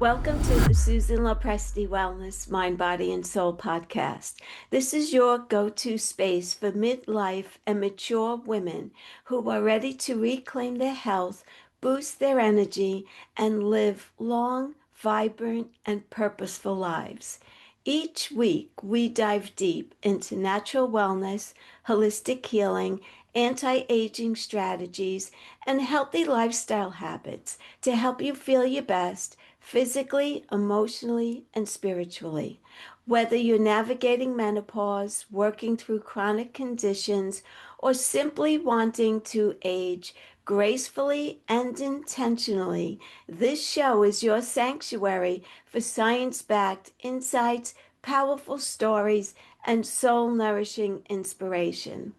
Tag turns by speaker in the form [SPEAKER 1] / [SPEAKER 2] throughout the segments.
[SPEAKER 1] Welcome to the Susan LoPresti Wellness Mind, Body, and Soul podcast. This is your go-to space for midlife and mature women who are ready to reclaim their health, boost their energy, and live long, vibrant, and purposeful lives. Each week, we dive deep into natural wellness, holistic healing, anti-aging strategies, and healthy lifestyle habits to help you feel your best physically, emotionally, and spiritually. Whether you're navigating menopause, working through chronic conditions, or simply wanting to age gracefully and intentionally, this show is your sanctuary for science backed insights, powerful stories, and soul nourishing inspiration.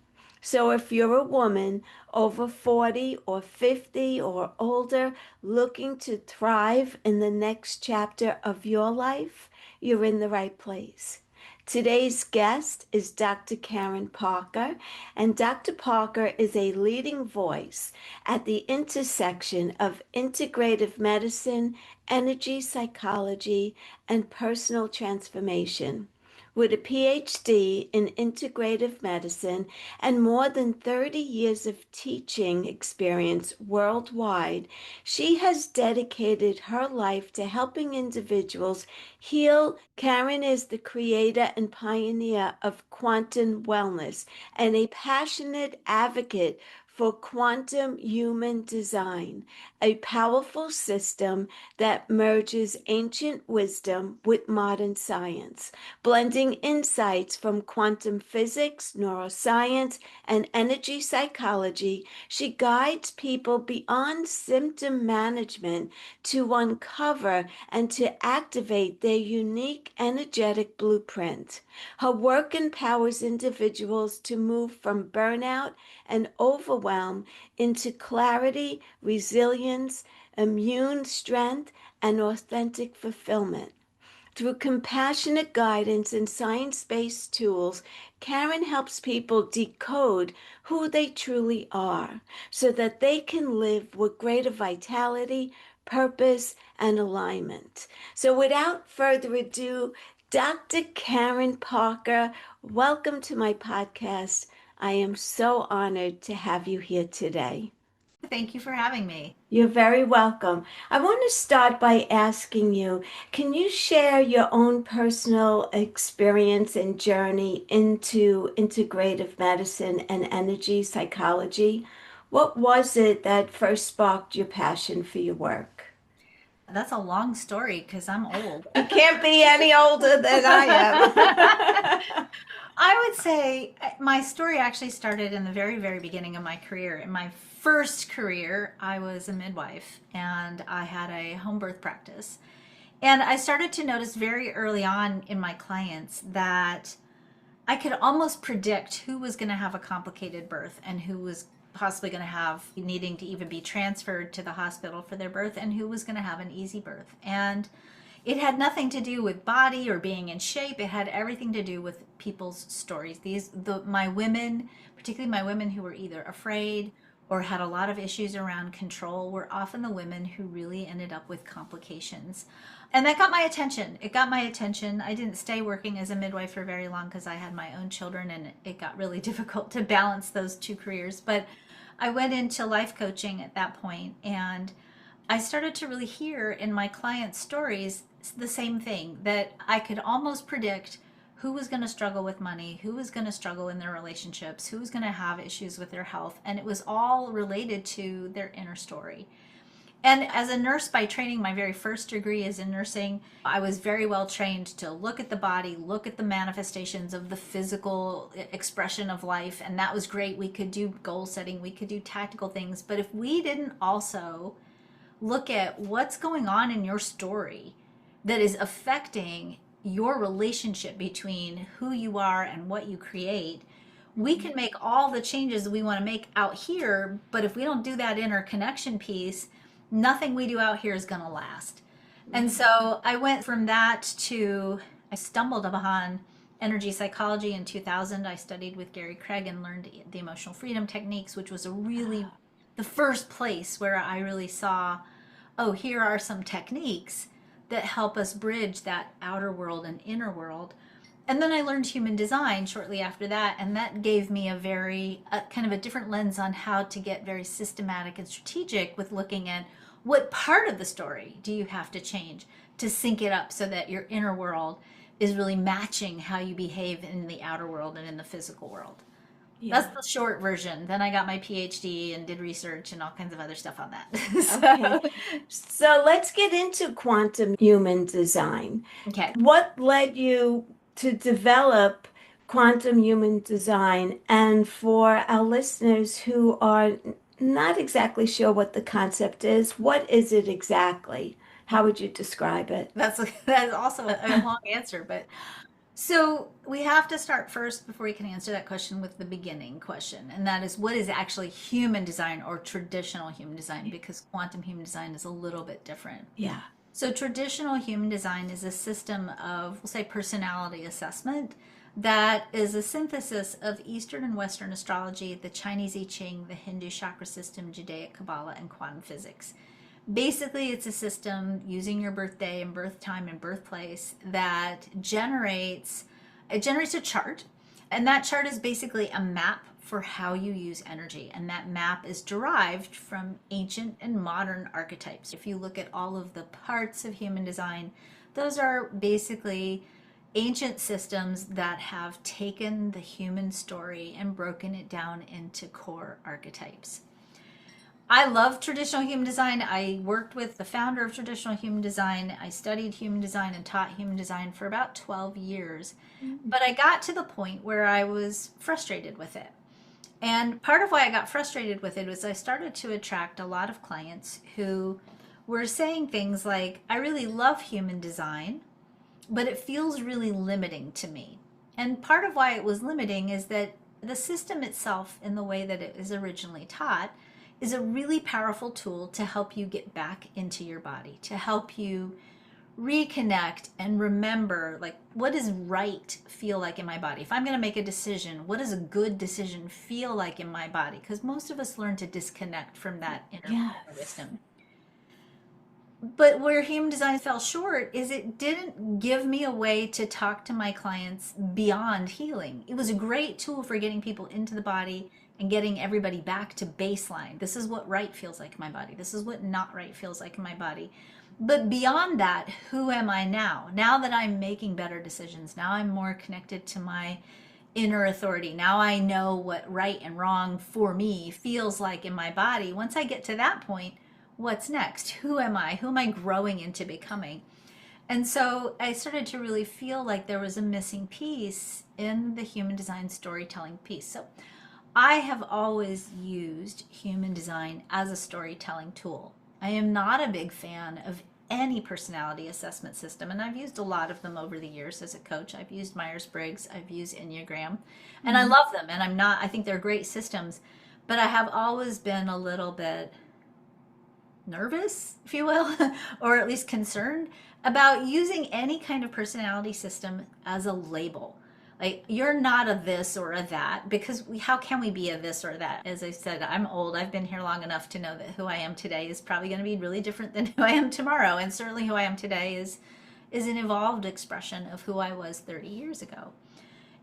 [SPEAKER 1] So, if you're a woman over 40 or 50 or older looking to thrive in the next chapter of your life, you're in the right place. Today's guest is Dr. Karen Parker, and Dr. Parker is a leading voice at the intersection of integrative medicine, energy psychology, and personal transformation. With a PhD in integrative medicine and more than 30 years of teaching experience worldwide, she has dedicated her life to helping individuals heal. Karen is the creator and pioneer of quantum wellness and a passionate advocate for quantum human design, a powerful system that merges ancient wisdom with modern science, blending insights from quantum physics, neuroscience, and energy psychology. She guides people beyond symptom management to uncover and to activate their unique energetic blueprint. Her work empowers individuals to move from burnout and overwhelm into clarity, resilience, immune strength, and authentic fulfillment. Through compassionate guidance and science based tools, Karen helps people decode who they truly are so that they can live with greater vitality, purpose, and alignment. So, without further ado, Dr. Karen Parker, welcome to my podcast. I am so honored to have you here today.
[SPEAKER 2] Thank you for having me.
[SPEAKER 1] You're very welcome. I want to start by asking you, can you share your own personal experience and journey into integrative medicine and energy psychology? What was it that first sparked your passion for your work?
[SPEAKER 2] That's a long story because I'm old.
[SPEAKER 1] You can't be any older than I am.
[SPEAKER 2] I would say my story actually started in the very, very beginning of my career. In my first career, I was a midwife and I had a home birth practice. And I started to notice very early on in my clients that I could almost predict who was going to have a complicated birth and who was possibly going to have needing to even be transferred to the hospital for their birth and who was going to have an easy birth. And it had nothing to do with body or being in shape. It had everything to do with people's stories. My women, particularly my women who were either afraid or had a lot of issues around control, were often the women who really ended up with complications. And that got my attention. It got my attention. I didn't stay working as a midwife for very long because I had my own children and it got really difficult to balance those two careers. But I went into life coaching at that point and I started to really hear in my clients' stories the same thing, that I could almost predict who was going to struggle with money, who was going to struggle in their relationships, who was going to have issues with their health. And it was all related to their inner story. And as a nurse by training, my very first degree is in nursing. I was very well trained to look at the body, look at the manifestations of the physical expression of life. And that was great. We could do goal setting, we could do tactical things. But if we didn't also look at what's going on in your story that is affecting your relationship between who you are and what you create, we can make all the changes that we want to make out here, but if we don't do that interconnection piece, nothing we do out here is going to last. And so I went from that to, I stumbled upon energy psychology in 2000. I studied with Gary Craig and learned the emotional freedom techniques, which was the first place where I really saw, oh, here are some techniques that help us bridge that outer world and inner world. And then I learned human design shortly after that, and that gave me a kind of a different lens on how to get very systematic and strategic with looking at what part of the story do you have to change to sync it up so that your inner world is really matching how you behave in the outer world and in the physical world.
[SPEAKER 1] Yeah.
[SPEAKER 2] That's the short version. Then I got my PhD and did research and all kinds of other stuff on that.
[SPEAKER 1] Okay.
[SPEAKER 2] So,
[SPEAKER 1] So let's get into quantum human design.
[SPEAKER 2] okay.
[SPEAKER 1] What led you to develop quantum human design? And for our listeners who are not exactly sure what the concept is, what is it exactly? How would you describe it?
[SPEAKER 2] That's also a long answer, but so we have to start first before we can answer that question with the beginning question, and that is what is actually human design or traditional human design, because quantum human design is a little bit different.
[SPEAKER 1] Yeah.
[SPEAKER 2] So traditional human design is a system of, we'll say, personality assessment that is a synthesis of Eastern and Western astrology, the Chinese I Ching, the Hindu chakra system, Judaic Kabbalah, and quantum physics. Basically, it's a system using your birthday and birth time and birthplace that generates a chart, and that chart is basically a map for how you use energy, and that map is derived from ancient and modern archetypes. If you look at all of the parts of human design, those are basically ancient systems that have taken the human story and broken it down into core archetypes. I love traditional human design. I worked with the founder of traditional human design. I studied human design and taught human design for about 12 years. But I got to the point where I was frustrated with it. And part of why I got frustrated with it was I started to attract a lot of clients who were saying things like, I really love human design, but it feels really limiting to me. And part of why it was limiting is that the system itself, in the way that it is originally taught, is a really powerful tool to help you get back into your body, to help you reconnect and remember, like, what does right feel like in my body? If I'm going to make a decision, what does a good decision feel like in my body? Because most of us learn to disconnect from that inner
[SPEAKER 1] Yes.
[SPEAKER 2] wisdom. But where human design fell short is it didn't give me a way to talk to my clients beyond healing. It was a great tool for getting people into the body and getting everybody back to baseline. This is what right feels like in my body. This is what not right feels like in my body. But beyond that, who am I now? Now that I'm making better decisions, now I'm more connected to my inner authority. Now I know what right and wrong for me feels like in my body. Once I get to that point, what's next? Who am I? Who am I growing into becoming? And so I started to really feel like there was a missing piece in the human design storytelling piece. So I have always used human design as a storytelling tool. I am not a big fan of any personality assessment system, and I've used a lot of them over the years as a coach. I've used Myers-Briggs, I've used Enneagram, and I love them, and I think they're great systems, but I have always been a little bit nervous, if you will, or at least concerned about using any kind of personality system as a label. Like, you're not a this or a that, because how can we be a this or that? As I said, I'm old. I've been here long enough to know that who I am today is probably going to be really different than who I am tomorrow. And certainly who I am today is an evolved expression of who I was 30 years ago.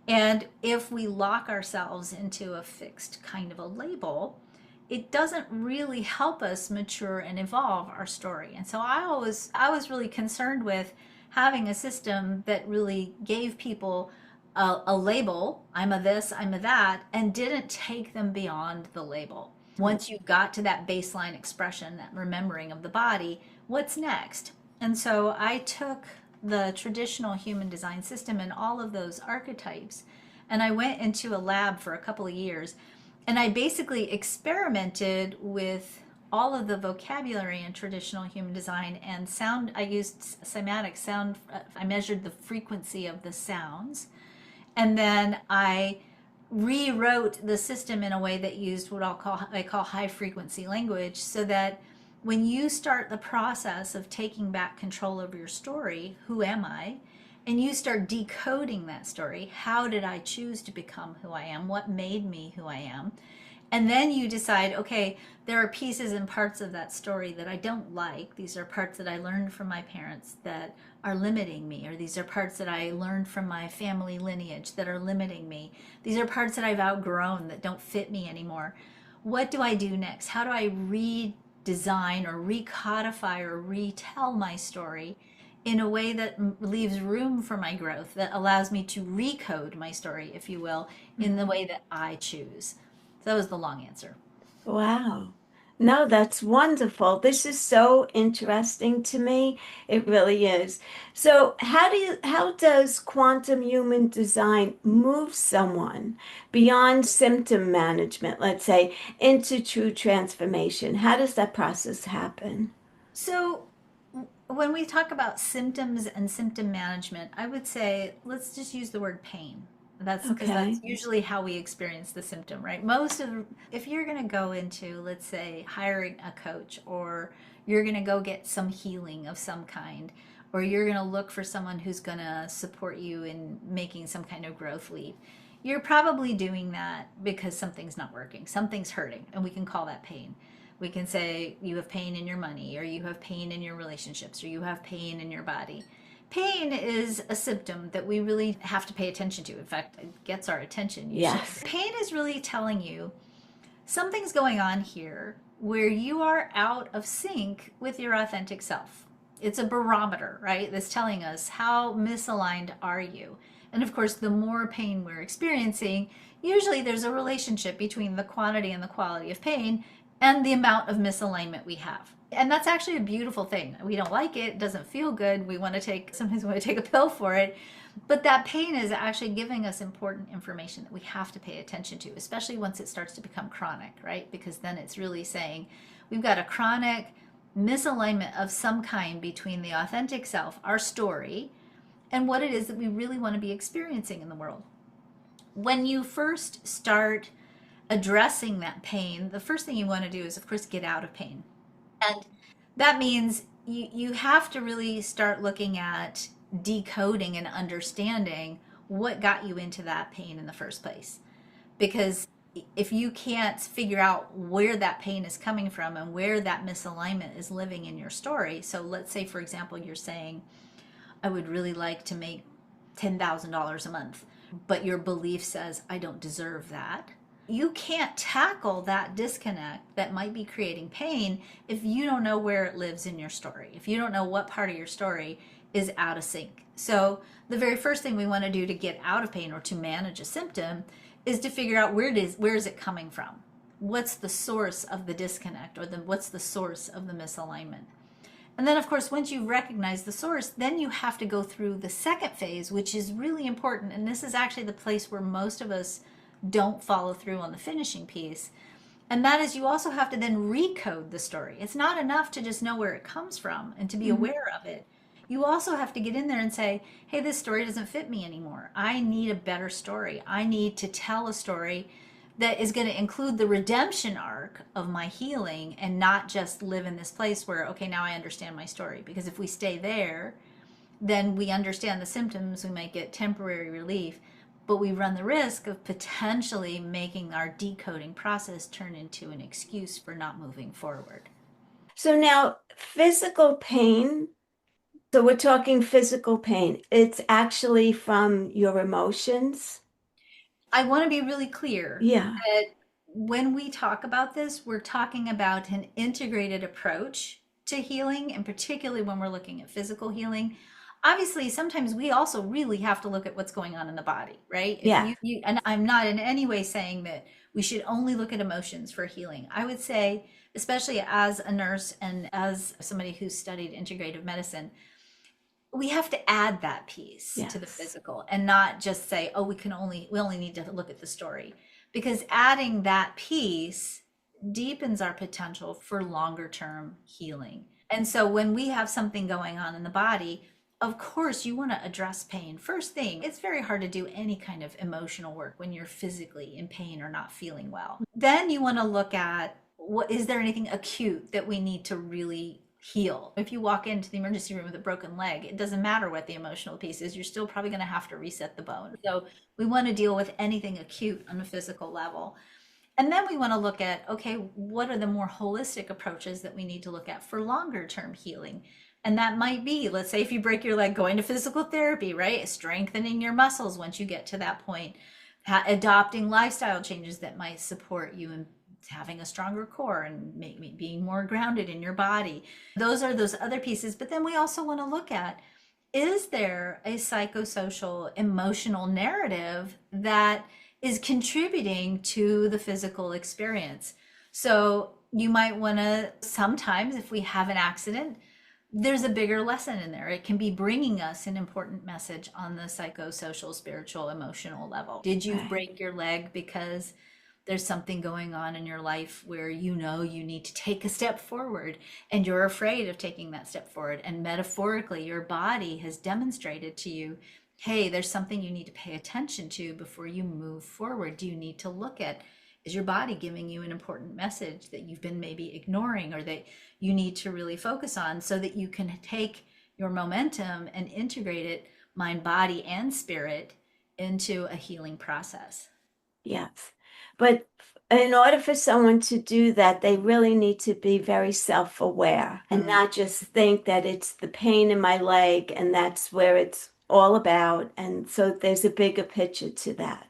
[SPEAKER 2] And if we lock ourselves into a fixed kind of a label, it doesn't really help us mature and evolve our story. And so I was really concerned with having a system that really gave people a label, I'm a this, I'm a that, and didn't take them beyond the label. Once you got to that baseline expression, that remembering of the body, what's next? And so I took the traditional human design system and all of those archetypes, and I went into a lab for a couple of years, and I basically experimented with all of the vocabulary in traditional human design and sound. I used cymatic sound. I measured the frequency of the sounds. And then I rewrote the system in a way that used what I call high frequency language, so that when you start the process of taking back control over your story, who am I? And you start decoding that story, how did I choose to become who I am? What made me who I am? And then you decide, okay, there are pieces and parts of that story that I don't like. These are parts that I learned from my parents that are limiting me, or these are parts that I learned from my family lineage that are limiting me. These are parts that I've outgrown that don't fit me anymore. What do I do next? How do I redesign or recodify or retell my story in a way that leaves room for my growth, that allows me to recode my story, if you will, in the way that I choose? So that was the long answer.
[SPEAKER 1] Wow. No, that's wonderful. This is so interesting to me. It really is. So, how does quantum human design move someone beyond symptom management, let's say, into true transformation? How does that process happen?
[SPEAKER 2] So, when we talk about symptoms and symptom management, I would say let's just use the word pain. That's because that's
[SPEAKER 1] Okay.
[SPEAKER 2] usually how we experience the symptom, right? Most of, if you're going to go into, let's say, hiring a coach, or you're going to go get some healing of some kind, or you're going to look for someone who's going to support you in making some kind of growth leap, you're probably doing that because something's not working, something's hurting, and we can call that pain. We can say you have pain in your money, or you have pain in your relationships, or you have pain in your body. Pain is a symptom that we really have to pay attention to. In fact, it gets our attention usually.
[SPEAKER 1] Yes.
[SPEAKER 2] Pain is really telling you something's going on here where you are out of sync with your authentic self. It's a barometer, right? That's telling us how misaligned are you. And of course, the more pain we're experiencing, usually there's a relationship between the quantity and the quality of pain and the amount of misalignment we have. And that's actually a beautiful thing. We don't like it, it doesn't feel good. Sometimes we want to take a pill for it. But that pain is actually giving us important information that we have to pay attention to, especially once it starts to become chronic, right? Because then it's really saying we've got a chronic misalignment of some kind between the authentic self, our story, and what it is that we really want to be experiencing in the world. When you first start addressing that pain, the first thing you want to do is, of course, get out of pain. And that means you have to really start looking at decoding and understanding what got you into that pain in the first place. Because if you can't figure out where that pain is coming from and where that misalignment is living in your story, so let's say, for example, you're saying, I would really like to make $10,000 a month, but your belief says, I don't deserve that. You can't tackle that disconnect that might be creating pain if you don't know where it lives in your story, if you don't know what part of your story is out of sync. So, the very first thing we want to do to get out of pain or to manage a symptom is to figure out where is it coming from? What's the source of the disconnect, or what's the source of the misalignment? And then, of course, once you recognize the source, then you have to go through the second phase, which is really important. And this is actually the place where most of us don't follow through on the finishing piece. And that is, you also have to then recode the story. It's not enough to just know where it comes from and to be
[SPEAKER 1] Mhm.
[SPEAKER 2] aware of it. You also have to get in there and say, hey, this story doesn't fit me anymore. I need a better story. I need to tell a story that is going to include the redemption arc of my healing, and not just live in this place where, okay, now I understand my story. Because if we stay there, then we understand the symptoms, we might get temporary relief, but we run the risk of potentially making our decoding process turn into an excuse for not moving forward.
[SPEAKER 1] So now, physical pain. So we're talking physical pain. It's actually from your emotions.
[SPEAKER 2] I want to be really clear
[SPEAKER 1] Yeah.
[SPEAKER 2] that when we talk about this, we're talking about an integrated approach to healing, and particularly when we're looking at physical healing. Obviously, sometimes we also really have to look at what's going on in the body, right? If
[SPEAKER 1] Yeah.
[SPEAKER 2] you and I'm not in any way saying that we should only look at emotions for healing. I would say, especially as a nurse and as somebody who's studied integrative medicine, we have to add that piece to the
[SPEAKER 1] Yes.
[SPEAKER 2] physical and not just say, oh, we only need to look at the story, because adding that piece deepens our potential for longer term healing. And so when we have something going on in the body, of course you want to address pain first thing. It's very hard to do any kind of emotional work when you're physically in pain or not feeling well. Then you want to look at, what is there anything acute that we need to really heal? If you walk into the emergency room with a broken leg, it doesn't matter what the emotional piece is, you're still probably going to have to reset the bone. So we want to deal with anything acute on a physical level. And then we want to look at, okay, what are the more holistic approaches that we need to look at for longer term healing? And that might be, let's say, if you break your leg, going to physical therapy, right? Strengthening your muscles once you get to that point, adopting lifestyle changes that might support you in having a stronger core and being more grounded in your body. Those are those other pieces. But then we also want to look at, is there a psychosocial emotional narrative that is contributing to the physical experience? So you might want to, sometimes if we have an accident, there's a bigger lesson in there. It can be bringing us an important message on the psychosocial, spiritual, emotional level. Did you
[SPEAKER 1] Right.
[SPEAKER 2] break your leg because there's something going on in your life where you know you need to take a step forward and you're afraid of taking that step forward? And metaphorically, your body has demonstrated to you, hey, there's something you need to pay attention to before you move forward. Do you need to look at, is your body giving you an important message that you've been maybe ignoring, or that you need to really focus on, so that you can take your momentum and integrate it, mind, body, and spirit, into a healing process?
[SPEAKER 1] Yes. But in order for someone to do that, they really need to be very self-aware and
[SPEAKER 2] Mm.
[SPEAKER 1] not just think that it's the pain in my leg and that's where it's all about. And so there's a bigger picture to that.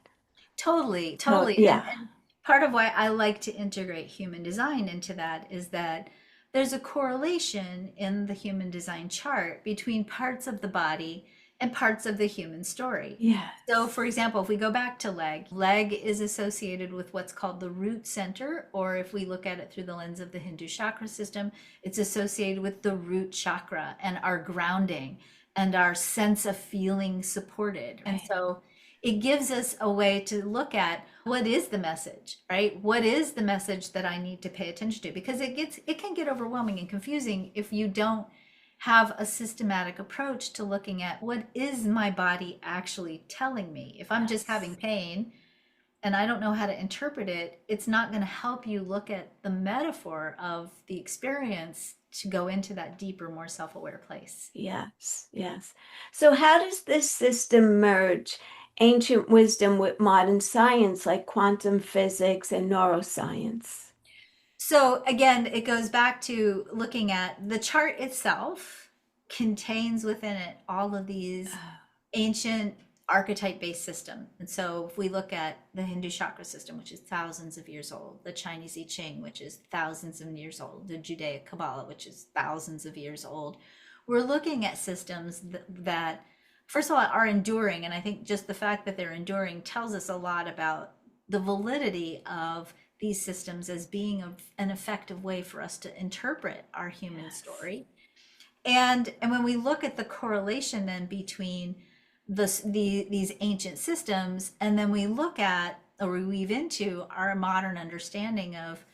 [SPEAKER 2] Totally,
[SPEAKER 1] So,
[SPEAKER 2] totally.
[SPEAKER 1] yeah.
[SPEAKER 2] And part of why I like to integrate human design into that is that there's a correlation in the human design chart between parts of the body and parts of the human story. So,
[SPEAKER 1] Yes.
[SPEAKER 2] for example, if we go back to leg is associated with what's called the root center, or if we look at it through the lens of the Hindu chakra system, it's associated with the root chakra and our grounding and our sense of feeling supported. And
[SPEAKER 1] Right.
[SPEAKER 2] so it gives us a way to look at, what is the message, right? What is the message that I need to pay attention to? Because it can get overwhelming and confusing if you don't have a systematic approach to looking at, what is my body actually telling me? If I'm just having
[SPEAKER 1] Yes.
[SPEAKER 2] pain and I don't know how to interpret it, it's not going to help you look at the metaphor of the experience to go into that deeper, more self-aware place.
[SPEAKER 1] Yes. Yes. So how does this system merge ancient wisdom with modern science like quantum physics and neuroscience?
[SPEAKER 2] So again, it goes back to looking at the chart itself contains within it all of these ancient archetype-based system. And so if we look at the Hindu chakra system, which is thousands of years old, the Chinese I Ching, which is thousands of years old, the Judaic Kabbalah, which is thousands of years old, we're looking at systems that first of all, are enduring. And I think just the fact that they're enduring tells us a lot about the validity of these systems as being an effective way for us to interpret our human
[SPEAKER 1] Yes.
[SPEAKER 2] story. And when we look at the correlation then between these ancient systems, and then we look at, or we weave into our modern understanding of,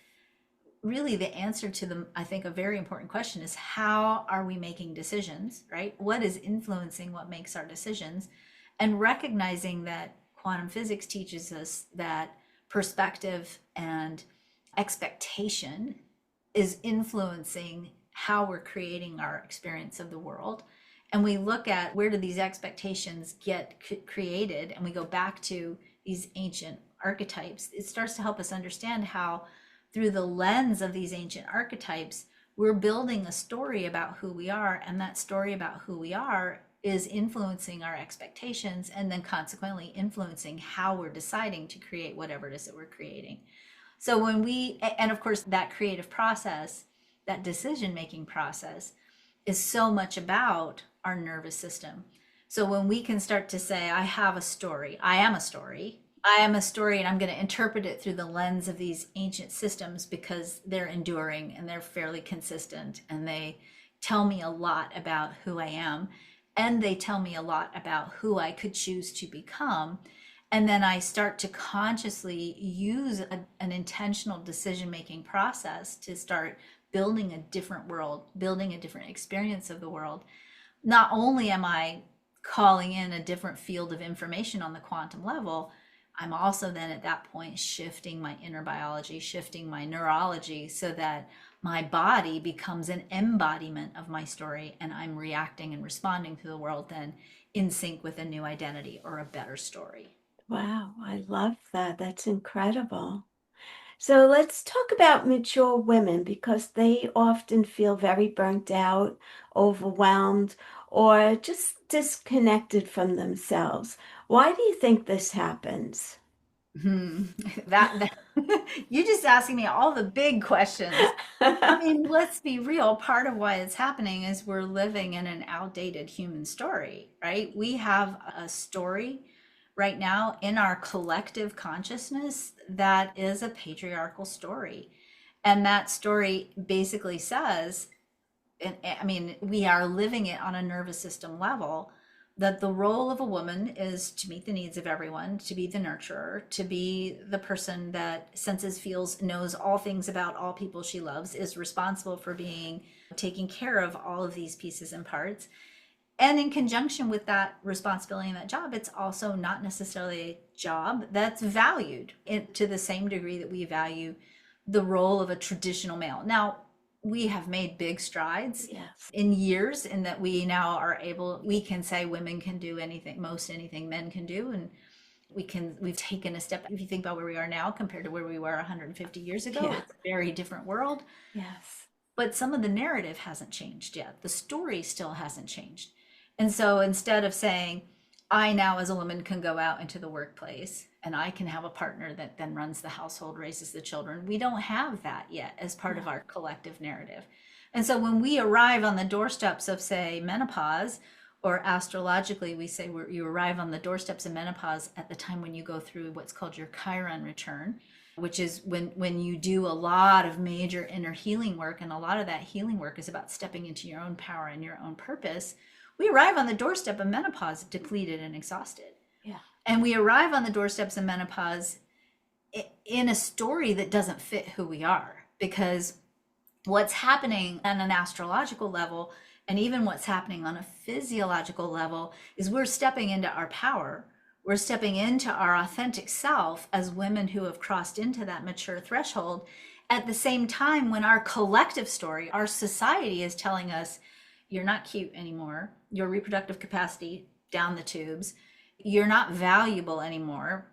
[SPEAKER 2] really the answer to the, I think, a very important question is, how are we making decisions, right? What is influencing what makes our decisions? And recognizing that quantum physics teaches us that perspective and expectation is influencing how we're creating our experience of the world. And we look at, where do these expectations get created, and we go back to these ancient archetypes. It starts to help us understand how, through the lens of these ancient archetypes, we're building a story about who we are, and that story about who we are is influencing our expectations, and then consequently influencing how we're deciding to create whatever it is that we're creating. So when we, and of course, that creative process, that decision making process, is so much about our nervous system. So when we can start to say, I have a story, I am a story, I am a story, and I'm going to interpret it through the lens of these ancient systems because they're enduring and they're fairly consistent, and they tell me a lot about who I am, and they tell me a lot about who I could choose to become. And then I start to consciously use an intentional decision making process to start building a different world, building a different experience of the world. Not only am I calling in a different field of information on the quantum level, I'm also then at that point shifting my inner biology, shifting my neurology, so that my body becomes an embodiment of my story, and I'm reacting and responding to the world then in sync with a new identity or a better story.
[SPEAKER 1] Wow, I love that. That's incredible. So let's talk about mature women because they often feel very burnt out, overwhelmed, or just disconnected from themselves. Why do you think this happens?
[SPEAKER 2] Hmm. That you're just asking me all the big questions. I mean, let's be real. Part of why it's happening is we're living in an outdated human story, right? We have a story right now in our collective consciousness that is a patriarchal story. And that story basically says, and I mean, we are living it on a nervous system level, that the role of a woman is to meet the needs of everyone, to be the nurturer, to be the person that senses, feels, knows all things about all people she loves, is responsible for being taking care of all of these pieces and parts. And in conjunction with that responsibility and that job, it's also not necessarily a job that's valued to the same degree that we value the role of a traditional male. Now, we have made big strides
[SPEAKER 1] Yes.
[SPEAKER 2] in years in that we now are able, we can say women can do anything, most anything men can do. And we've taken a step. If you think about where we are now compared to where we were 150 years ago,
[SPEAKER 1] Yeah.
[SPEAKER 2] it's a very different world.
[SPEAKER 1] Yes.
[SPEAKER 2] But some of the narrative hasn't changed yet. The story still hasn't changed. And so instead of saying, I now as a woman can go out into the workplace and I can have a partner that then runs the household, raises the children, we don't have that yet as part of
[SPEAKER 1] No.
[SPEAKER 2] our collective narrative. And so when we arrive on the doorsteps of, say, menopause, or astrologically, we say you arrive on the doorsteps of menopause at the time when you go through what's called your Chiron return, which is when you do a lot of major inner healing work, and a lot of that healing work is about stepping into your own power and your own purpose. We arrive on the doorstep of menopause depleted and exhausted.
[SPEAKER 1] Yeah.
[SPEAKER 2] And we arrive on the doorsteps of menopause in a story that doesn't fit who we are, because what's happening on an astrological level and even what's happening on a physiological level is we're stepping into our power. We're stepping into our authentic self as women who have crossed into that mature threshold at the same time when our collective story, our society is telling us, you're not cute anymore. Your reproductive capacity down the tubes. You're not valuable anymore.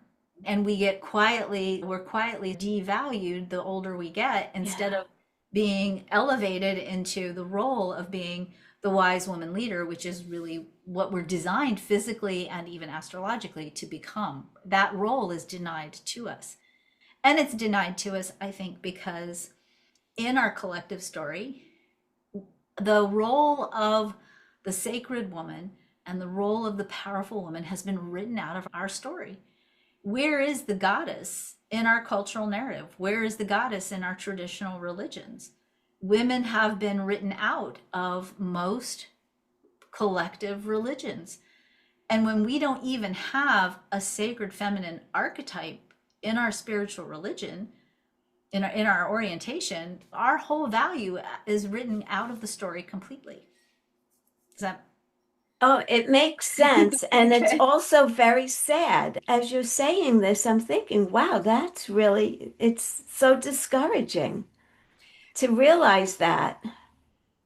[SPEAKER 2] And we're quietly devalued the older we get, instead
[SPEAKER 1] Yeah.
[SPEAKER 2] of being elevated into the role of being the wise woman leader, which is really what we're designed physically and even astrologically to become. That role is denied to us. And it's denied to us, I think, because in our collective story, the role of the sacred woman and the role of the powerful woman has been written out of our story. Where is the goddess in our cultural narrative? Where is the goddess in our traditional religions? Women have been written out of most collective religions. And when we don't even have a sacred feminine archetype in our spiritual religion, in our orientation, our whole value is written out of the story completely. Is that
[SPEAKER 1] Oh, it makes sense. And it's
[SPEAKER 2] okay?
[SPEAKER 1] also very sad. As you're saying this, I'm thinking, wow, it's so discouraging to realize that.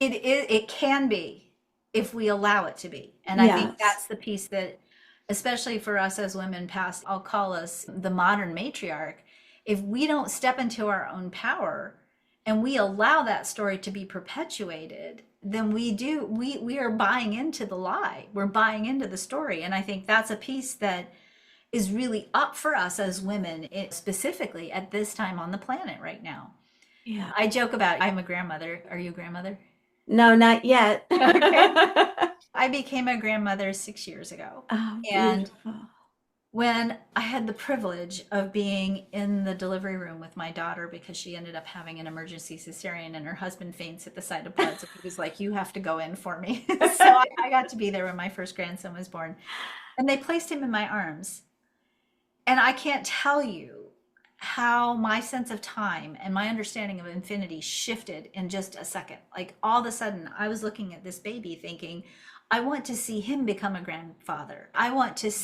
[SPEAKER 2] It can be if we allow it to be. And I think
[SPEAKER 1] Yes.
[SPEAKER 2] that's the piece that, especially for us as women past, I'll call us the modern matriarch, if we don't step into our own power and we allow that story to be perpetuated, then we are buying into the lie. We're buying into the story. And I think that's a piece that is really up for us as women, specifically at this time on the planet right now.
[SPEAKER 1] Yeah.
[SPEAKER 2] I joke about I'm a grandmother. Are you a grandmother?
[SPEAKER 1] No, not yet.
[SPEAKER 2] Okay. I became a grandmother 6 years ago.
[SPEAKER 1] Oh,
[SPEAKER 2] And
[SPEAKER 1] beautiful.
[SPEAKER 2] when I had the privilege of being in the delivery room with my daughter because she ended up having an emergency cesarean and her husband faints at the sight of blood. So he was like, you have to go in for me. So I got to be there when my first grandson was born. And they placed him in my arms. And I can't tell you how my sense of time and my understanding of infinity shifted in just a second. Like all of a sudden, I was looking at this baby thinking, I want to see him become a grandfather.
[SPEAKER 1] Yes.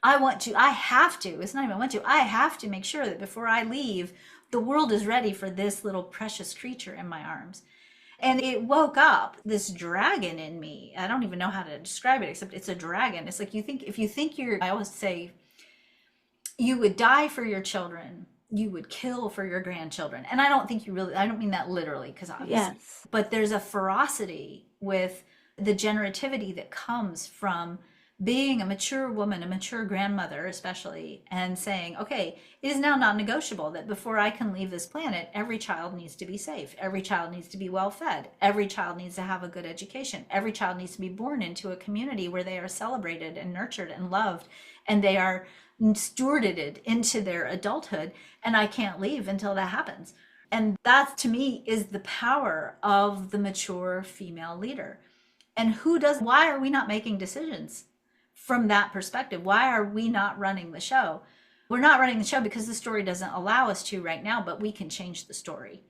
[SPEAKER 2] I have to, it's not even want to, I have to make sure that before I leave, the world is ready for this little precious creature in my arms. And it woke up this dragon in me. I don't even know how to describe it, except it's a dragon. It's like if you think I always say, you would die for your children, you would kill for your grandchildren. And I don't think you really, I don't mean that literally, because obviously,
[SPEAKER 1] Yes.
[SPEAKER 2] but there's a ferocity with the generativity that comes from being a mature woman, a mature grandmother, especially, and saying, okay, it is now non negotiable that before I can leave this planet, every child needs to be safe. Every child needs to be well fed. Every child needs to have a good education. Every child needs to be born into a community where they are celebrated and nurtured and loved, and they are stewarded into their adulthood. And I can't leave until that happens. And that to me is the power of the mature female leader. And why are we not making decisions from that perspective? Why are we not running the show? We're not running the show because the story doesn't allow us to right now, but we can change the story.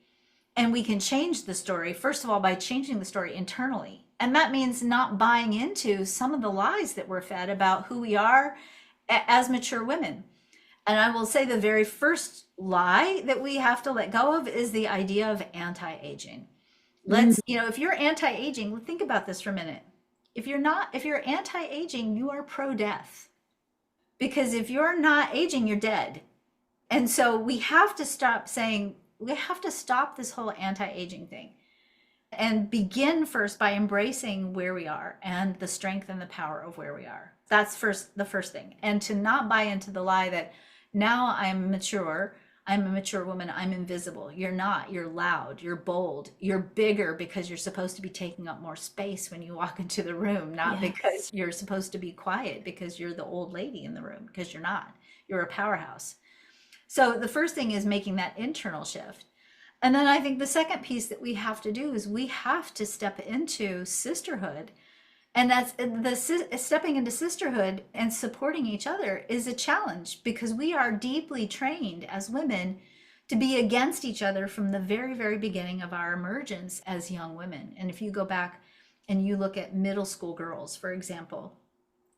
[SPEAKER 2] And we can change the story, first of all, by changing the story internally. And that means not buying into some of the lies that we're fed about who we are as mature women. And I will say the very first lie that we have to let go of is the idea of anti-aging. If you're anti-aging, think about this for a minute. If you're anti-aging, you are pro-death. Because if you're not aging, you're dead. And so we have to stop this whole anti-aging thing and begin first by embracing where we are and the strength and the power of where we are. That's the first thing. And to not buy into the lie that now I'm a mature woman, I'm invisible. You're not. You're loud, you're bold, you're bigger because you're supposed to be taking up more space when you walk into the room, not because you're supposed to be quiet because you're the old lady in the room, because you're not. You're a powerhouse. So the first thing is making that internal shift. And then I think the second piece that we have to do is we have to step into sisterhood. And that's stepping into sisterhood and supporting each other is a challenge because we are deeply trained as women to be against each other from the very, very beginning of our emergence as young women. And if you go back and you look at middle school girls, for example,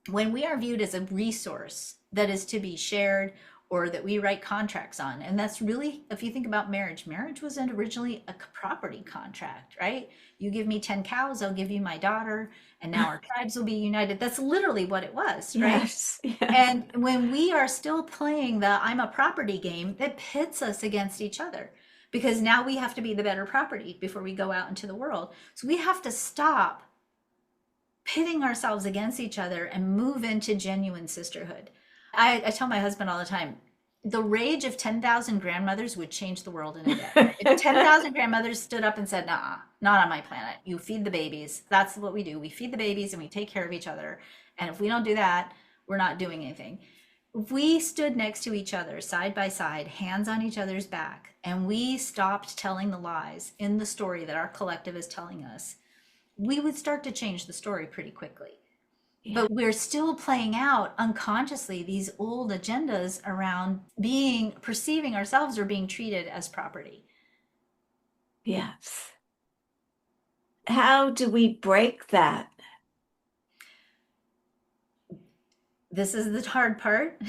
[SPEAKER 2] when we are viewed as a resource that is to be shared or that we write contracts on, and that's really, if you think about marriage wasn't originally a property contract, right? You give me 10 cows, I'll give you my daughter, and now our tribes will be united. That's literally what it was, right?
[SPEAKER 1] Yes. Yeah.
[SPEAKER 2] And when we are still playing the I'm a property game, that pits us against each other because now we have to be the better property before we go out into the world. So we have to stop pitting ourselves against each other and move into genuine sisterhood. I tell my husband all the time, the rage of 10,000 grandmothers would change the world in a day. If 10,000 grandmothers stood up and said, nah, not on my planet. You feed the babies. That's what we do. We feed the babies and we take care of each other. And if we don't do that, we're not doing anything. If we stood next to each other, side by side, hands on each other's back, and we stopped telling the lies in the story that our collective is telling us, we would start to change the story pretty quickly. But we're still playing out unconsciously these old agendas around perceiving ourselves or being treated as property.
[SPEAKER 1] Yes. How do we break that?
[SPEAKER 2] This is the hard part,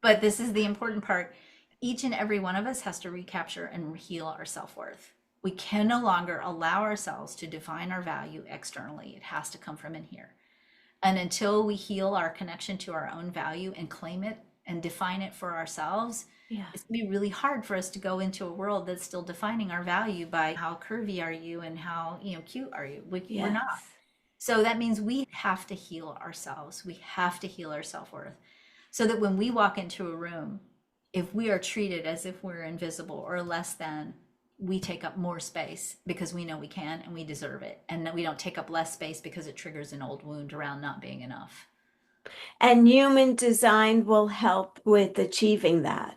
[SPEAKER 2] but this is the important part. Each and every one of us has to recapture and heal our self-worth. We can no longer allow ourselves to define our value externally. It has to come from in here. And until we heal our connection to our own value and claim it and define it for ourselves, it's going to be really hard for us to go into a world that's still defining our value by how curvy are you and how cute are you. We're not. So that means we have to heal ourselves. We have to heal our self-worth so that when we walk into a room, if we are treated as if we're invisible or less than, we take up more space because we know we can and we deserve it. And that we don't take up less space because it triggers an old wound around not being enough.
[SPEAKER 1] And human design will help with achieving that.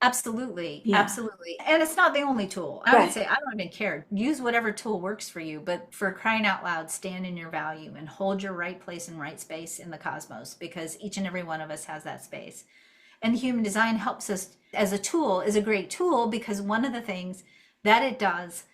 [SPEAKER 2] Absolutely. Yeah. Absolutely. And it's not the only tool. I would say, I don't even care. Use whatever tool works for you, but for crying out loud, stand in your value and hold your right place and right space in the cosmos because each and every one of us has that space. And human design helps us as a tool, is a great tool because one of the things that it does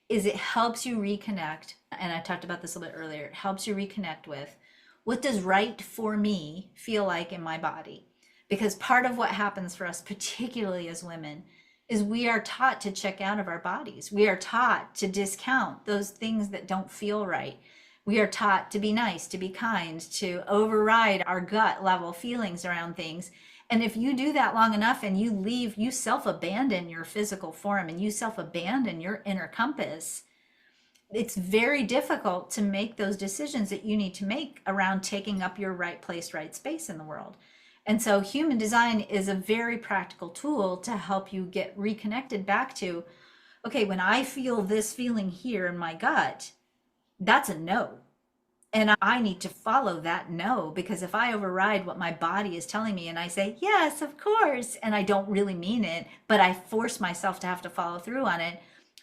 [SPEAKER 2] is it helps you reconnect. And I talked about this a little bit earlier. It helps you reconnect with what does right for me feel like in my body? Because part of what happens for us, particularly as women, is we are taught to check out of our bodies. We are taught to discount those things that don't feel right. We are taught to be nice, to be kind, to override our gut level feelings around things. And if you do that long enough and you leave, you self-abandon your physical form and you self-abandon your inner compass, it's very difficult to make those decisions that you need to make around taking up your right place, right space in the world. And so human design is a very practical tool to help you get reconnected back to, okay, when I feel this feeling here in my gut, that's a no. And I need to follow that no, because if I override what my body is telling me and I say, yes, of course, and I don't really mean it, but I force myself to have to follow through on it,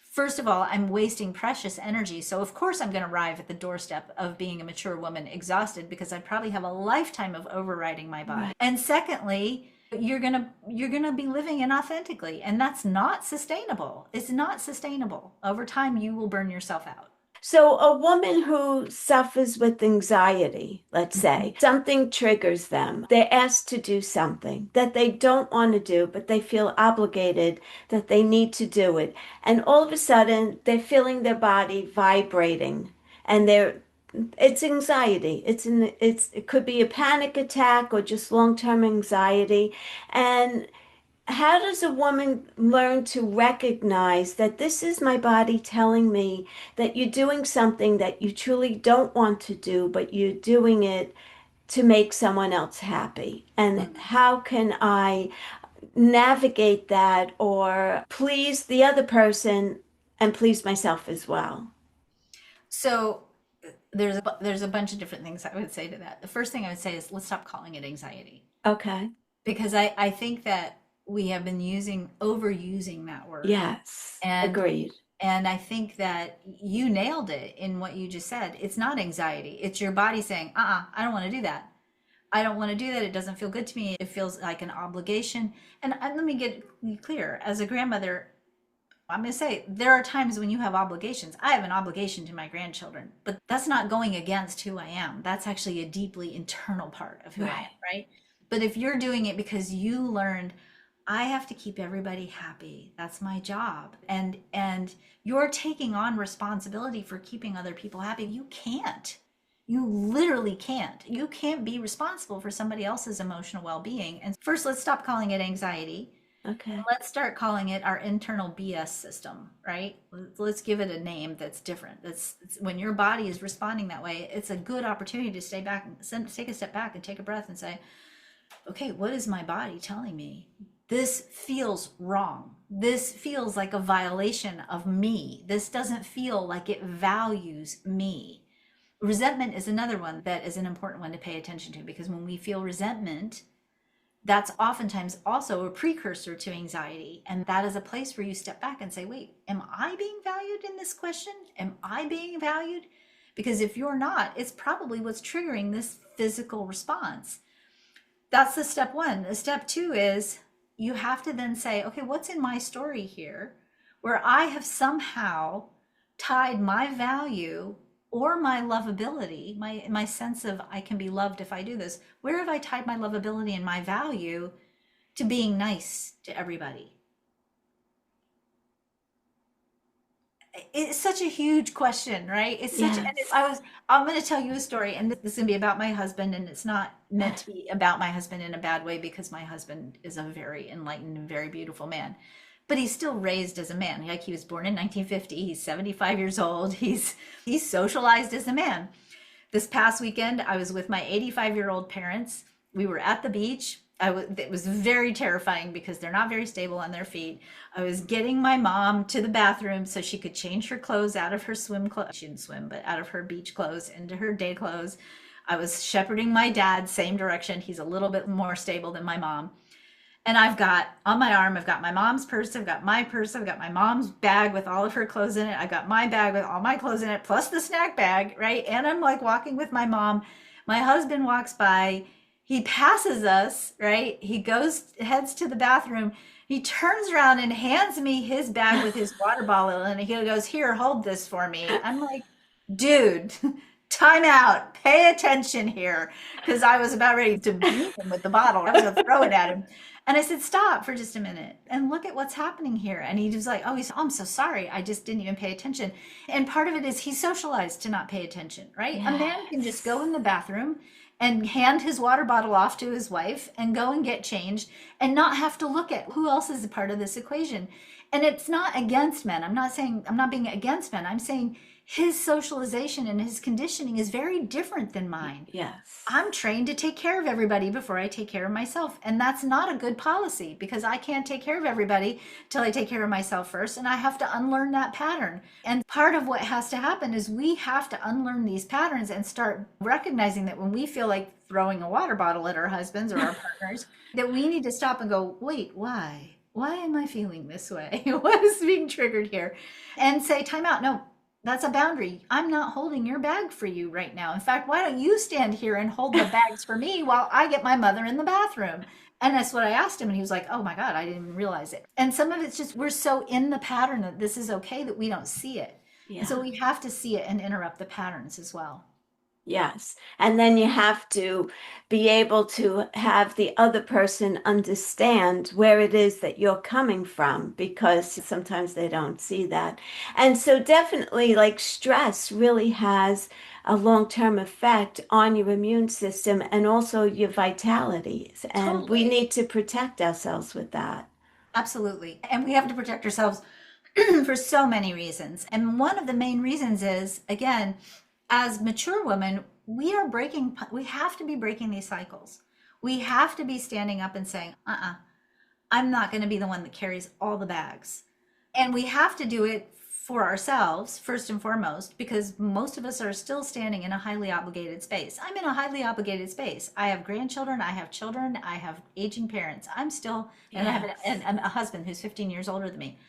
[SPEAKER 2] first of all, I'm wasting precious energy. So of course I'm going to arrive at the doorstep of being a mature woman exhausted because I probably have a lifetime of overriding my body. Right. And secondly, you're going to be living inauthentically, and that's not sustainable. It's not sustainable. Over time you will burn yourself out.
[SPEAKER 1] So a woman who suffers with anxiety, let's say, something triggers them. They're asked to do something that they don't want to do, but they feel obligated that they need to do it. And all of a sudden, they're feeling their body vibrating, and it's anxiety. It could be a panic attack or just long-term anxiety. And how does a woman learn to recognize that this is my body telling me that you're doing something that you truly don't want to do, but you're doing it to make someone else happy? And how can I navigate that or please the other person and please myself as well?
[SPEAKER 2] So there's a bunch of different things I would say to that. The first thing I would say is let's stop calling it anxiety.
[SPEAKER 1] Okay.
[SPEAKER 2] Because I think that we have been overusing that word.
[SPEAKER 1] Yes.
[SPEAKER 2] And
[SPEAKER 1] agreed.
[SPEAKER 2] And I think that you nailed it in what you just said. It's not anxiety. It's your body saying, I don't want to do that. I don't want to do that. It doesn't feel good to me. It feels like an obligation. And let me get clear. As a grandmother, I'm going to say there are times when you have obligations. I have an obligation to my grandchildren, but that's not going against who I am. That's actually a deeply internal part of who I am, right? But if you're doing it because you learned, I have to keep everybody happy, that's my job, and you're taking on responsibility for keeping other people happy, you can't. You literally can't. You can't be responsible for somebody else's emotional well-being. And first, let's stop calling it anxiety.
[SPEAKER 1] Okay.
[SPEAKER 2] Let's start calling it our internal BS system, right? Let's give it a name that's different. That's when your body is responding that way, it's a good opportunity to stay back, take a step back and take a breath and say, okay, what is my body telling me? This feels wrong. This feels like a violation of me. This doesn't feel like it values me. Resentment is another one that is an important one to pay attention to, because when we feel resentment, that's oftentimes also a precursor to anxiety. And that is a place where you step back and say, wait, am I being valued in this question? Am I being valued? Because if you're not, it's probably what's triggering this physical response. That's the step one. The step two is you have to then say, okay, what's in my story here where I have somehow tied my value or my lovability, my sense of I can be loved if I do this, where have I tied my lovability and my value to being nice to everybody? It's such a huge question, right? It's such,
[SPEAKER 1] Yes.
[SPEAKER 2] I'm going to tell you a story, and this is going to be about my husband, and it's not meant to be about my husband in a bad way, because my husband is a very enlightened and very beautiful man, but he's still raised as a man. Like, he was born in 1950. He's 75 years old. He's socialized as a man. This past weekend, I was with my 85-year-old parents. We were at the beach. It was very terrifying because they're not very stable on their feet. I was getting my mom to the bathroom so she could change her clothes out of her swim clothes. She didn't swim, but out of her beach clothes into her day clothes. I was shepherding my dad, same direction. He's a little bit more stable than my mom. And I've got on my arm, I've got my mom's purse, I've got my purse, I've got my mom's bag with all of her clothes in it. I've got my bag with all my clothes in it, plus the snack bag, right? And I'm like walking with my mom. My husband walks by. He passes us, right? He heads to the bathroom. He turns around and hands me his bag with his water bottle, and he goes, here, hold this for me. I'm like, dude, time out. Pay attention here. Because I was about ready to beat him with the bottle. I was going to throw it at him. And I said, stop for just a minute and look at what's happening here. And he was like, oh, I'm so sorry. I just didn't even pay attention. And part of it is he's socialized to not pay attention, right? Yes. A man can just go in the bathroom and hand his water bottle off to his wife and go and get changed and not have to look at who else is a part of this equation. And it's not against men. I'm not being against men. I'm saying his socialization and his conditioning is very different than mine.
[SPEAKER 1] Yes.
[SPEAKER 2] I'm trained to take care of everybody before I take care of myself. And that's not a good policy, because I can't take care of everybody till I take care of myself first. And I have to unlearn that pattern. And part of what has to happen is we have to unlearn these patterns and start recognizing that when we feel like throwing a water bottle at our husbands or our partners, that we need to stop and go, wait, why? Why am I feeling this way? What is being triggered here? And say, time out. No, that's a boundary. I'm not holding your bag for you right now. In fact, why don't you stand here and hold the bags for me while I get my mother in the bathroom? And that's what I asked him. And he was like, oh my God, I didn't even realize it. And some of it's just, we're so in the pattern that this is okay that we don't see it.
[SPEAKER 1] Yeah.
[SPEAKER 2] And so we have to see it and interrupt the patterns as well.
[SPEAKER 1] Yes. And then you have to be able to have the other person understand where it is that you're coming from, because sometimes they don't see that. And so definitely, like, stress really has a long-term effect on your immune system and also your vitality. And we
[SPEAKER 2] Totally.
[SPEAKER 1] need to protect ourselves with that.
[SPEAKER 2] Absolutely. And we have to protect ourselves for so many reasons. And one of the main reasons is, again, as mature women, we have to be breaking these cycles. We have to be standing up and saying, I'm not going to be the one that carries all the bags. And we have to do it for ourselves, first and foremost, because most of us are still standing in a highly obligated space. I'm in a highly obligated space. I have grandchildren, I have children, I have aging parents. I'm still, and I have a husband who's 15 years older than me.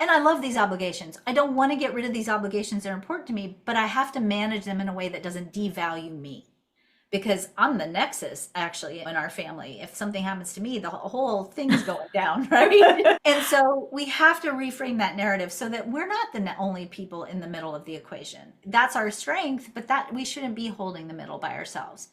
[SPEAKER 2] And I love these obligations. I don't want to get rid of these obligations. They're important to me, but I have to manage them in a way that doesn't devalue me, because I'm the nexus actually in our family. If something happens to me, the whole thing's going down, right? And so we have to reframe that narrative so that we're not the only people in the middle of the equation. That's our strength, but that we shouldn't be holding the middle by ourselves.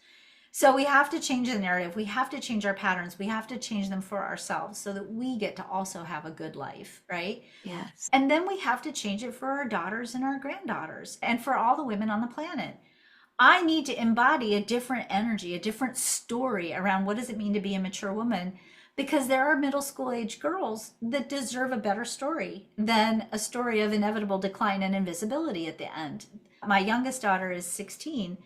[SPEAKER 2] So we have to change the narrative. We have to change our patterns. We have to change them for ourselves so that we get to also have a good life, right?
[SPEAKER 1] Yes.
[SPEAKER 2] And then we have to change it for our daughters and our granddaughters and for all the women on the planet. I need to embody a different energy, a different story around what does it mean to be a mature woman, because there are middle school age girls that deserve a better story than a story of inevitable decline and invisibility at the end. My youngest daughter is 16.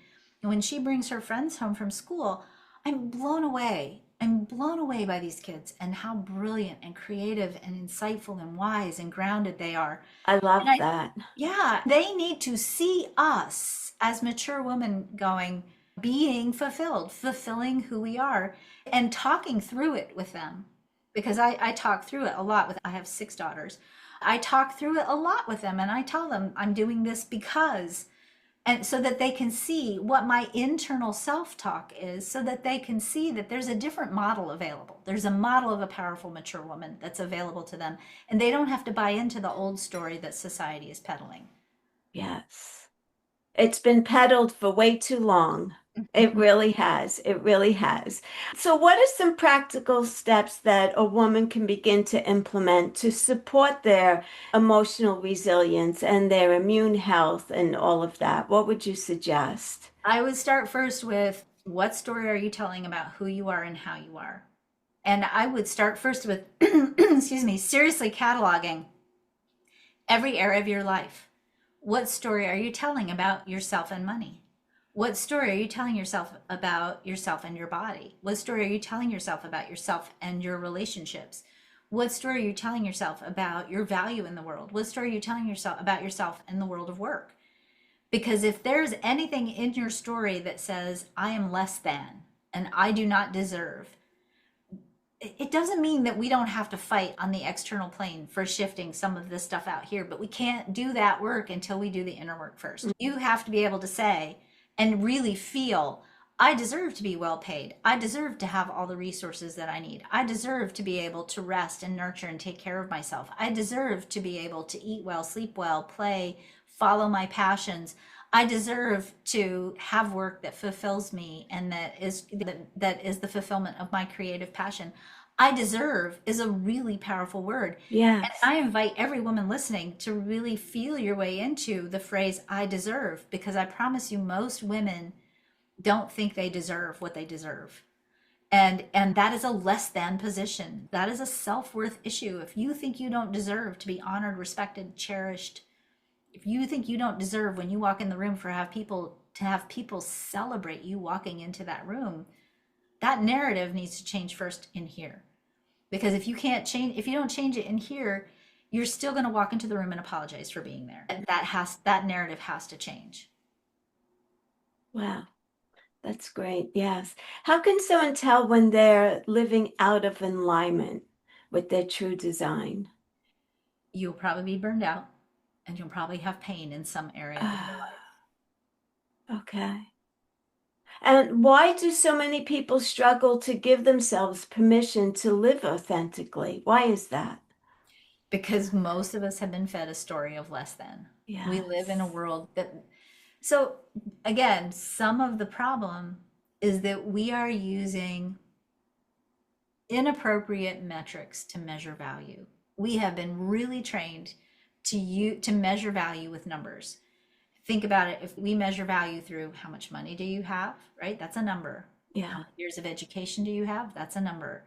[SPEAKER 2] And when she brings her friends home from school, I'm blown away. I'm blown away by these kids and how brilliant and creative and insightful and wise and grounded they are.
[SPEAKER 1] I love
[SPEAKER 2] And
[SPEAKER 1] that.
[SPEAKER 2] yeah, they need to see us as mature women being fulfilled, fulfilling who we are, and talking through it with them. Because I talk through it a lot I have 6 daughters. I talk through it a lot with them, and I tell them I'm doing this because, and so that they can see what my internal self-talk is, so that they can see that there's a different model available. There's a model of a powerful, mature woman that's available to them, and they don't have to buy into the old story that society is peddling.
[SPEAKER 1] Yes. It's been peddled for way too long. It really has. It really has. So, what are some practical steps that a woman can begin to implement to support their emotional resilience and their immune health and all of that? What would you suggest?
[SPEAKER 2] I would start first with, what story are you telling about who you are and how you are? And I would start first with, excuse me, seriously cataloging every area of your life. What story are you telling about yourself and money? What story are you telling yourself about yourself and your body? What story are you telling yourself about yourself and your relationships? What story are you telling yourself about your value in the world? What story are you telling yourself about yourself in the world of work? Because if there's anything in your story that says, I am less than and I do not deserve, it doesn't mean that we don't have to fight on the external plane for shifting some of this stuff out here, but we can't do that work until we do the inner work first. You have to be able to say and really feel, I deserve to be well paid. I deserve to have all the resources that I need. I deserve to be able to rest and nurture and take care of myself. I deserve to be able to eat well, sleep well, play, follow my passions. I deserve to have work that fulfills me and that is the fulfillment of my creative passion. I deserve is a really powerful word.
[SPEAKER 1] Yes.
[SPEAKER 2] And I invite every woman listening to really feel your way into the phrase, I deserve, because I promise you most women don't think they deserve what they deserve. And that is a less than position. That is a self-worth issue. If you think you don't deserve to be honored, respected, cherished, if you think you don't deserve when you walk in the room for have people celebrate you walking into that room, that narrative needs to change first in here. Because if you don't change it in here, you're still going to walk into the room and apologize for being there. That narrative has to change.
[SPEAKER 1] Wow, that's great. Yes. How can someone tell when they're living out of alignment with their true design?
[SPEAKER 2] You'll probably be burned out and you'll probably have pain in some area of your
[SPEAKER 1] Ah,
[SPEAKER 2] life.
[SPEAKER 1] okay. And why do so many people struggle to give themselves permission to live authentically? Why is that?
[SPEAKER 2] Because most of us have been fed a story of less than. We live in a
[SPEAKER 1] Yes.
[SPEAKER 2] world that, so again, some of the problem is that we are using inappropriate metrics to measure value. We have been really trained to measure value with numbers. Think about it. If we measure value through how much money do you have, right? That's a number. How
[SPEAKER 1] Yeah.
[SPEAKER 2] many years of education do you have? That's a number.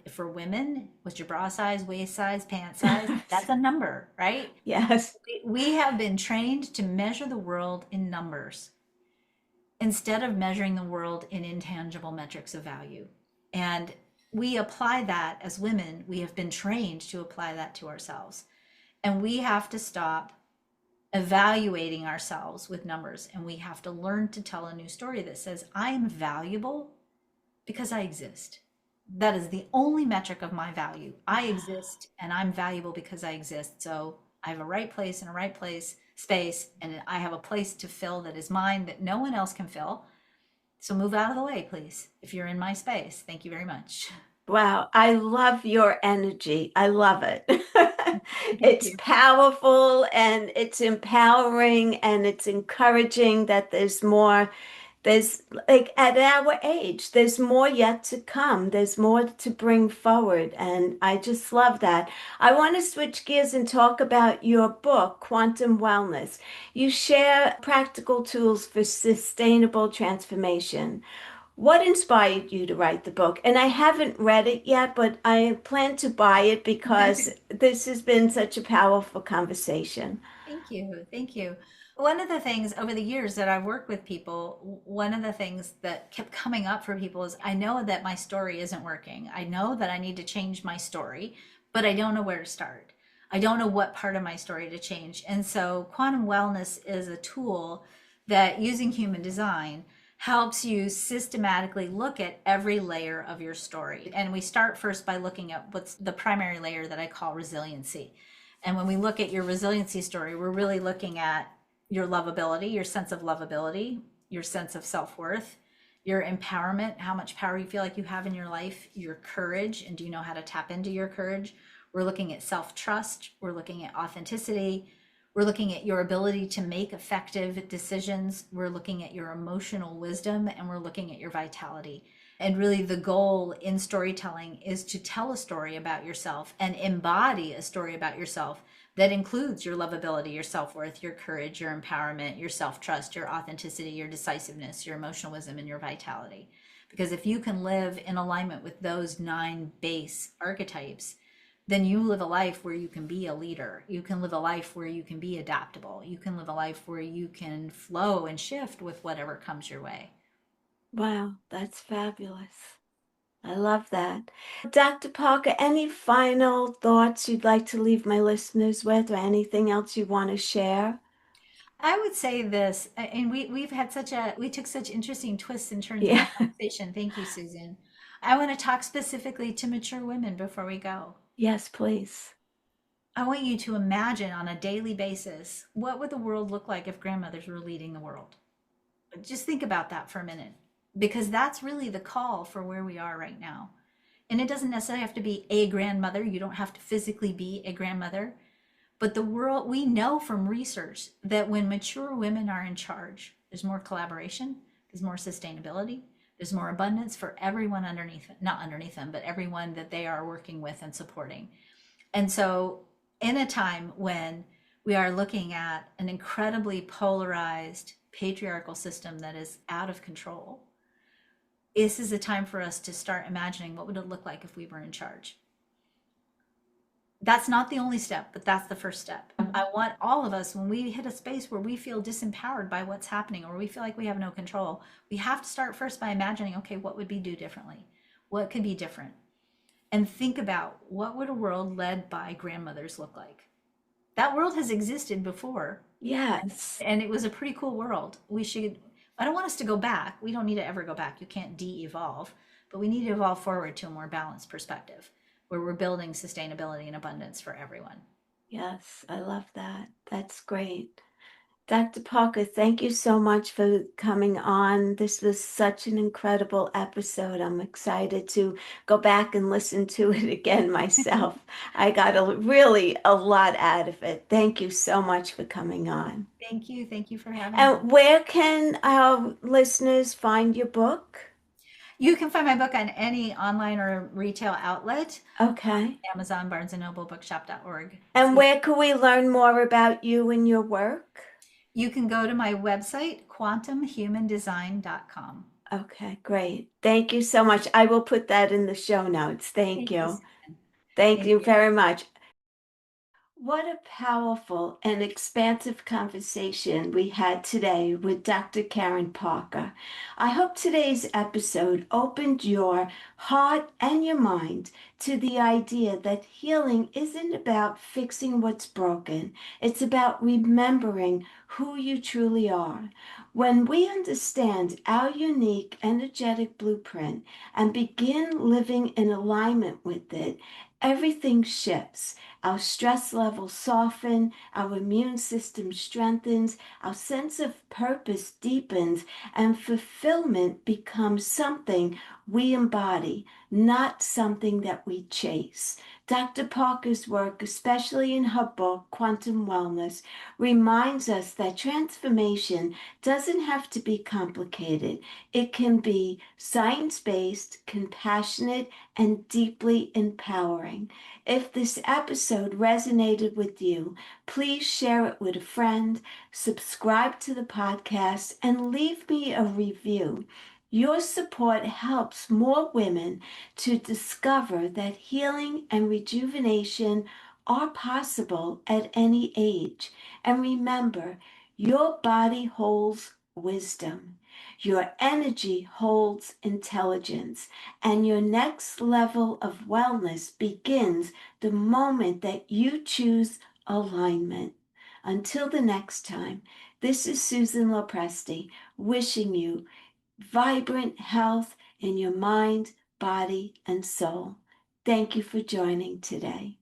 [SPEAKER 2] For women, what's your bra size, waist size, pant size? That's a number, right?
[SPEAKER 1] Yes.
[SPEAKER 2] We have been trained to measure the world in numbers instead of measuring the world in intangible metrics of value. And we apply that as women, we have been trained to apply that to ourselves. And we have to stop evaluating ourselves with numbers, and we have to learn to tell a new story that says, I am valuable because I exist. That is the only metric of my value. I exist and I'm valuable because I exist. So I have a right place in a right place, space, and I have a place to fill that is mine that no one else can fill. So move out of the way, please, if you're in my space. Thank you very much.
[SPEAKER 1] Wow, I love your energy. I love it.
[SPEAKER 2] Thank
[SPEAKER 1] It's
[SPEAKER 2] you.
[SPEAKER 1] powerful and it's empowering and it's encouraging that there's more. There's like at our age, there's more yet to come. There's more to bring forward. And I just love that. I want to switch gears and talk about your book, Quantum Wellness. You share practical tools for sustainable transformation. What inspired you to write the book? And I haven't read it yet, but I plan to buy it because this has been such a powerful conversation.
[SPEAKER 2] Thank you. Thank you. One of the things over the years that I've worked with people, one of the things that kept coming up for people is I know that my story isn't working. I know that I need to change my story, but I don't know where to start. I don't know what part of my story to change. And so quantum wellness is a tool that using human design helps you systematically look at every layer of your story. And we start first by looking at what's the primary layer that I call resiliency. And when we look at your resiliency story, we're really looking at your lovability, your sense of lovability, your sense of self-worth, your empowerment, how much power you feel like you have in your life, your courage, and do you know how to tap into your courage? We're looking at self-trust, we're looking at authenticity, we're looking at your ability to make effective decisions, we're looking at your emotional wisdom, and we're looking at your vitality. And really, the goal in storytelling is to tell a story about yourself and embody a story about yourself that includes your lovability, your self worth, your courage, your empowerment, your self trust, your authenticity, your decisiveness, your emotional wisdom, and your vitality. Because if you can live in alignment with those 9 base archetypes, then you live a life where you can be a leader. You can live a life where you can be adaptable. You can live a life where you can flow and shift with whatever comes your way.
[SPEAKER 1] Wow, that's fabulous. I love that. Dr. Parker, any final thoughts you'd like to leave my listeners with, or anything else you want to share?
[SPEAKER 2] I would say this, and we've had we took such interesting twists and turns in
[SPEAKER 1] Yeah.
[SPEAKER 2] our conversation. Thank you, Susan. I want to talk specifically to mature women before we go.
[SPEAKER 1] Yes, please.
[SPEAKER 2] I want you to imagine on a daily basis, what would the world look like if grandmothers were leading the world? Just think about that for a minute, because that's really the call for where we are right now. And it doesn't necessarily have to be a grandmother. You don't have to physically be a grandmother. But the world, we know from research that when mature women are in charge, there's more collaboration, there's more sustainability, there's more abundance for everyone underneath, not underneath them, but everyone that they are working with and supporting. And so, in a time when we are looking at an incredibly polarized patriarchal system that is out of control, this is a time for us to start imagining what would it look like if we were in charge. That's not the only step, but that's the first step. I want all of us, when we hit a space where we feel disempowered by what's happening or we feel like we have no control, we have to start first by imagining, okay, what would we do differently? What could be different? And think about, what would a world led by grandmothers look like? That world has existed before,
[SPEAKER 1] Yes.
[SPEAKER 2] and it was a pretty cool world. I don't want us to go back. We don't need to ever go back. You can't de-evolve, but we need to evolve forward to a more balanced perspective where we're building sustainability and abundance for everyone.
[SPEAKER 1] Yes, I love that. That's great. Dr. Parker, thank you so much for coming on. This was such an incredible episode. I'm excited to go back and listen to it again myself. I got really a lot out of it. Thank you so much for coming on.
[SPEAKER 2] Thank you. Thank you for having me.
[SPEAKER 1] And where can our listeners find your book?
[SPEAKER 2] You can find my book on any online or retail outlet,
[SPEAKER 1] Okay.
[SPEAKER 2] Amazon, Barnes and Noble, bookshop.org.
[SPEAKER 1] And where can we learn more about you and your work?
[SPEAKER 2] You can go to my website, quantumhumandesign.com.
[SPEAKER 1] Okay, great. Thank you so much. I will put that in the show notes. Thank
[SPEAKER 2] Thank you,
[SPEAKER 1] you.
[SPEAKER 2] Susan.
[SPEAKER 1] Thank
[SPEAKER 2] Thank
[SPEAKER 1] you
[SPEAKER 2] you.
[SPEAKER 1] very much. What a powerful and expansive conversation we had today with Dr. Karen Parker. I hope today's episode opened your heart and your mind to the idea that healing isn't about fixing what's broken. It's about remembering who you truly are. When we understand our unique energetic blueprint and begin living in alignment with it, everything shifts. Our stress levels soften, our immune system strengthens, our sense of purpose deepens, and fulfillment becomes something we embody, not something that we chase. Dr. Parker's work, especially in her book, Quantum Wellness, reminds us that transformation doesn't have to be complicated. It can be science based, compassionate, and deeply empowering. If this episode resonated with you, please share it with a friend, subscribe to the podcast, and leave me a review. Your support helps more women to discover that healing and rejuvenation are possible at any age. And remember, your body holds wisdom. Your energy holds intelligence, and your next level of wellness begins the moment that you choose alignment. Until the next time, this is Susan LoPresti wishing you vibrant health in your mind, body, and soul. Thank you for joining today.